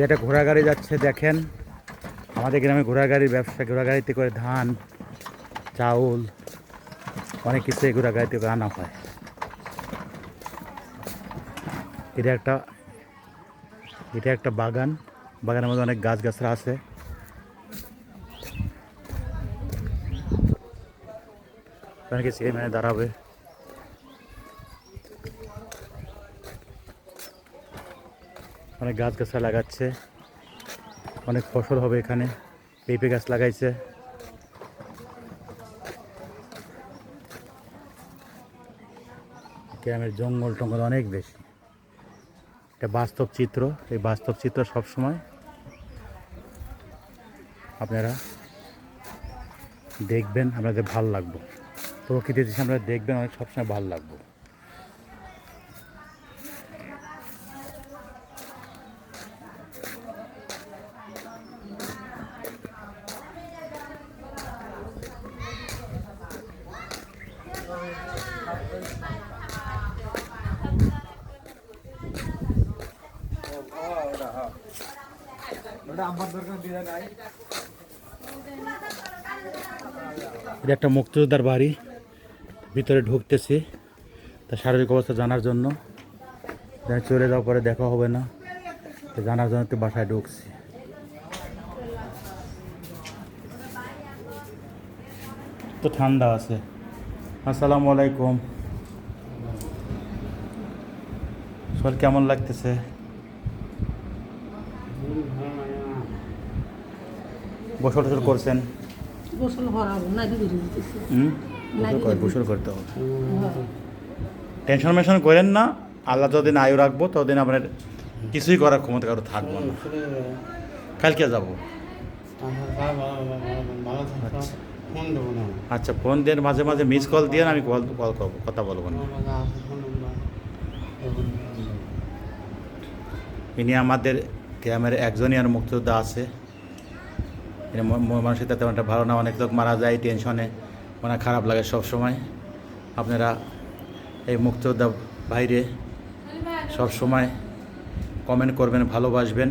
একটা ঘোড়া গাড়ি যাচ্ছে দেখেন। আমাদের গ্রামে ঘোড়া গাড়ির ব্যবসা, ঘোড়া গাড়িতে করে ধান, চাউল, অনেক কিছু এই ঘোড়া গাড়িতে করে আনা হয়। এটা একটা বাগান, বাগানের মধ্যে অনেক গাছগাছরা আছে। অনেকে সেখানে দাঁড়াবে। অনেক গাছগাছরা লাগাচ্ছে, অনেক ফসল হবে এখানে। পেঁপে গাছ লাগাইছে। গ্রামের জঙ্গল টঙ্গল অনেক বেশি। এটা বাস্তব চিত্র। এই বাস্তব চিত্র সবসময় আপনারা দেখবেন, আপনাদের ভালো লাগবে। প্রকৃতির দৃশ্য আপনারা দেখবেন, অনেক সবসময় ভালো লাগবে। এটা একটা মুক্তিযোদ্ধার বাড়ি। ভিতরে ঢুকতেছি তার শারীরিক অবস্থা জানার জন্য। চলে যাওয়ার পরে দেখা হবে না, তো জানার জন্য একটু বাসায় ঢুকছি। তো ঠান্ডা আছে। আসসালামু আলাইকুম। শরীর কেমন লাগতেছে? গোসল টোসল করছেন? গোসল করতে হবে। টেনশন মেনশন করেন না। আল্লাহ যতদিন আয়ু রাখবো ততদিন আপনার কিছুই করার ক্ষমতা কারো থাকবো না। কালকে যাবো। আচ্ছা, ফোন দেন, মাঝে মাঝে মিস কল দিয়ে আমি কল করবো, কথা বলবো না। ইনি আমাদের গ্রামের একজনই আর মুক্তিযোদ্ধা আছে। মানুষের তেমন একটা ভালো না, অনেক লোক মারা যায় টেনশনে, মানে খারাপ লাগে সব সময়। আপনারা এই মুক্তিযোদ্ধা বাইরে সব সময় কমেন্ট করবেন, ভালোবাসবেন।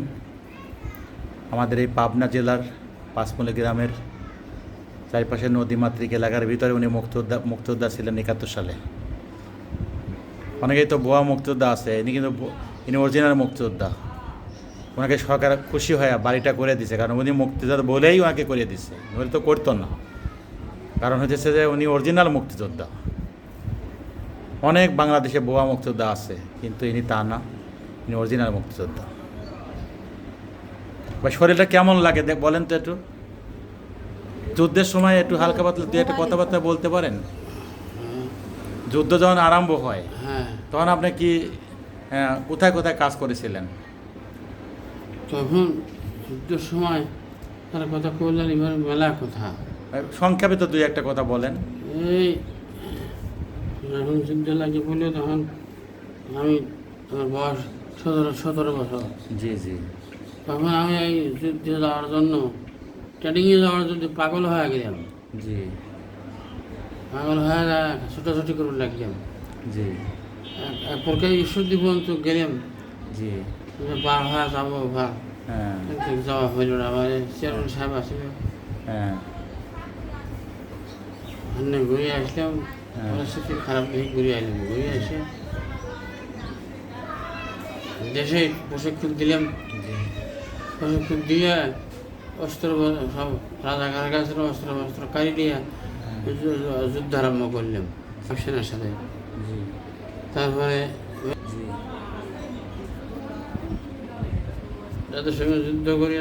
আমাদের এই পাবনা জেলার পাঁচমুলি গ্রামের চারপাশে নদীমাতৃক এলাকার ভিতরে উনি মুক্তিযোদ্ধা ছিলেন 71 সালে। অনেকেই তো বোয়া মুক্তিযোদ্ধা আছে, ইনি অরিজিনাল মুক্তিযোদ্ধা। ওনাকে সরকার খুশি হয়ে বাড়িটা করে দিছে, কারণ উনি মুক্তিযোদ্ধা বলেই ওনাকে করে দিছে, উনি তো করতো না। কারণ হচ্ছে যে উনি অরিজিনাল মুক্তিযোদ্ধা। অনেক বাংলাদেশে বোয়া মুক্তিযোদ্ধা আছে, কিন্তু ইনি তা না, ইনি অরিজিনাল মুক্তিযোদ্ধা। বা শরীরটা কেমন লাগে বলেন তো একটু। যুদ্ধের সময় একটু হালকা পাতলা দিয়ে একটা কথাবার্তা বলতে পারেন? যুদ্ধ যখন আরম্ভ হয় তখন আপনি কি কোথায় কোথায় কাজ করেছিলেন? তখন যুদ্ধের সময় তার কথা কইলেন, এবার মেলা কথা। সংক্ষেপে তো দুই একটা কথা বলেন। এই যখন যুদ্ধ লাগে বলে তখন আমার বয়স 17 বছর। জি জি। তখন আমি এই যুদ্ধে যাওয়ার জন্য, ট্রেনিংয়ে যাওয়ার জন্য পাগল হয়ে গেলাম। জি। পাগল হয়ে ছোটাছুটি করে লাগলাম। জি। এরপরকে ঈশ্বরদী পর্যন্ত গেলাম। জি। বার হয়ে যাবো, হ্যাঁ। যাওয়া হইল না। আমার চেয়ারম্যান সাহেব আসছিল, হ্যাঁ। ঘুরে আসলাম। পরিস্থিতি খারাপ দেখে ঘুরে আসলাম। ঘুরে এসে দেশে প্রশিক্ষণ দিলাম। প্রশিক্ষণ দিয়ে অস্ত্র সব রাজাকার কাছে অস্ত্র কারি দিয়ে যুদ্ধ আরম্ভ করলাম সেনার সাথে। তারপরে যাদের সঙ্গে যুদ্ধ করি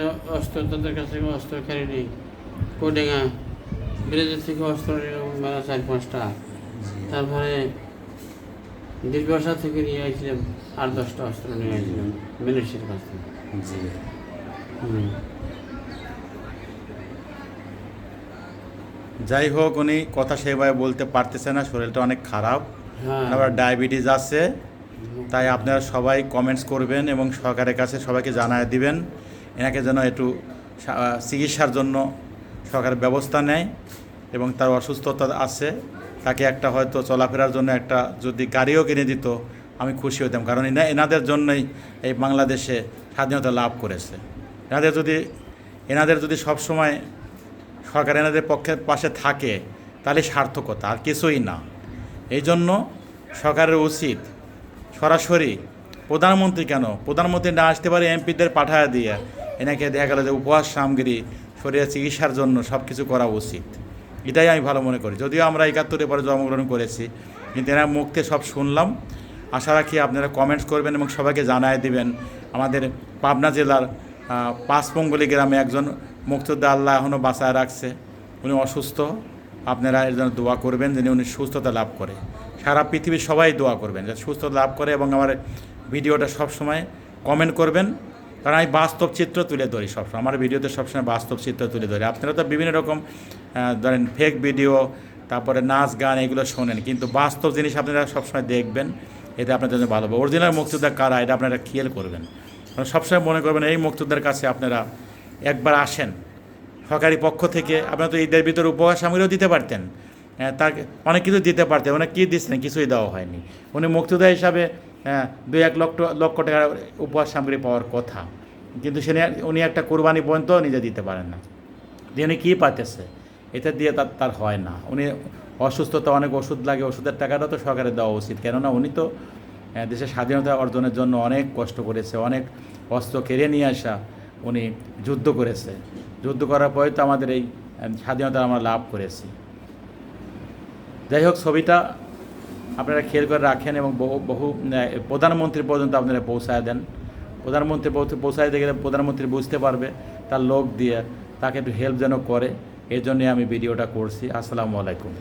তাদের কাছ থেকে অস্ত্র কারি নিই। কোডেঙ্গা ব্রিজের থেকে অস্ত্র নিলাম মেলা 4-5টা। তারপরে দীর্ঘসা থেকে নিয়ে আসছিলাম 8-10টা অস্ত্র নিয়ে আসছিলাম মিলিশিয়ার কাছ থেকে। যাই হোক, উনি কথা সেভাবে বলতে পারতেছে না, শরীরটা অনেক খারাপ। আবার ডায়াবেটিস আছে। তাই আপনারা সবাই কমেন্টস করবেন এবং সরকারের কাছে সবাইকে জানায় দিবেন, এনাকে যেন একটু চিকিৎসার জন্য সরকার ব্যবস্থা নেয়। এবং তার অসুস্থতা আছে, তাকে একটা হয়তো চলাফেরার জন্য একটা যদি গাড়িও কিনে দিত আমি খুশি হতাম, কারণ এনাদের জন্যই এই বাংলাদেশে স্বাধীনতা লাভ করেছে। এনাদের যদি সবসময় সরকার এনাদের পক্ষের পাশে থাকে তাহলে সার্থকতা, আর কিছুই না। এই জন্য সরকারের উচিত সরাসরি প্রধানমন্ত্রী না আসতে পারে এমপিদের পাঠায় দিয়ে এনাকে দেখা গেল যে উপহার সামগ্রী, শরীরের চিকিৎসার জন্য সব কিছু করা উচিত। এটাই আমি ভালো মনে করি। যদিও আমরা 71-এ পরে জন্মগ্রহণ করেছি, কিন্তু এনার মুখে সব শুনলাম। আশা রাখি আপনারা কমেন্টস করবেন এবং সবাইকে জানায় দিবেন। আমাদের পাবনা জেলার পাঁচপঙ্গলি গ্রামে একজন মুক্তিযোদ্ধা আল্লাহ এখনও বাঁচায় রাখছে, উনি অসুস্থ। আপনারা এর জন্য দোয়া করবেন যেন উনি সুস্থতা লাভ করে। সারা পৃথিবীর সবাই দোয়া করবেন যে সুস্থতা লাভ করে, এবং আমার ভিডিওটা সবসময় কমেন্ট করবেন, কারণ আমি বাস্তব চিত্র তুলে ধরি সবসময়। আমার ভিডিওতে সবসময় বাস্তব চিত্র তুলে ধরি। আপনারা তো বিভিন্ন রকম ধরেন ফেক ভিডিও, তারপরে নাচ গান এগুলো শোনেন, কিন্তু বাস্তব জিনিস আপনারা সবসময় দেখবেন, এতে আপনাদের জন্য ভালো হবে। অরিজিনাল মুক্তিযোদ্ধা কারা এটা আপনারা খেয়াল করবেন। সবসময় মনে করবেন এই মুক্তিযোদ্ধার কাছে আপনারা একবার আসেন। সরকারি পক্ষ থেকে আপনারা তো ঈদের ভিতরে উপহার সামগ্রীও দিতে পারতেন, তাকে অনেক কিছু দিতে পারতেন। উনি কী দিচ্ছেন? কিছুই দেওয়া হয়নি। উনি মুক্তিযোদ্ধা হিসাবে 2-1 লক্ষ টাকার উপহার সামগ্রী পাওয়ার কথা, কিন্তু উনি একটা কোরবানি পর্যন্ত নিজে দিতে পারেন না। দিয়ে উনি কী পাইতেছে? এটা দিয়ে তার হয় না। উনি অসুস্থতা, অনেক ওষুধ লাগে, ওষুধের টাকাটা তো সরকারের দেওয়া উচিত। কেননা উনি তো দেশের স্বাধীনতা অর্জনের জন্য অনেক কষ্ট করেছে, অনেক অস্ত্র কেড়ে নিয়ে আসা উনি যুদ্ধ করেছে। যুদ্ধ করার পরে তো আমাদের এই স্বাধীনতা আমরা লাভ করেছি। যাই হোক, ছবিটা আপনারা খেয়াল করে রাখেন এবং বহু প্রধানমন্ত্রী পর্যন্ত আপনারা পৌঁছায় দেন। প্রধানমন্ত্রী পৌঁছায় দিয়ে গেলে প্রধানমন্ত্রী বুঝতে পারবে, তার লোক দিয়ে তাকে একটু হেল্প যেন করে। এই জন্যে আমি ভিডিওটা করছি। আসসালামু আলাইকুম।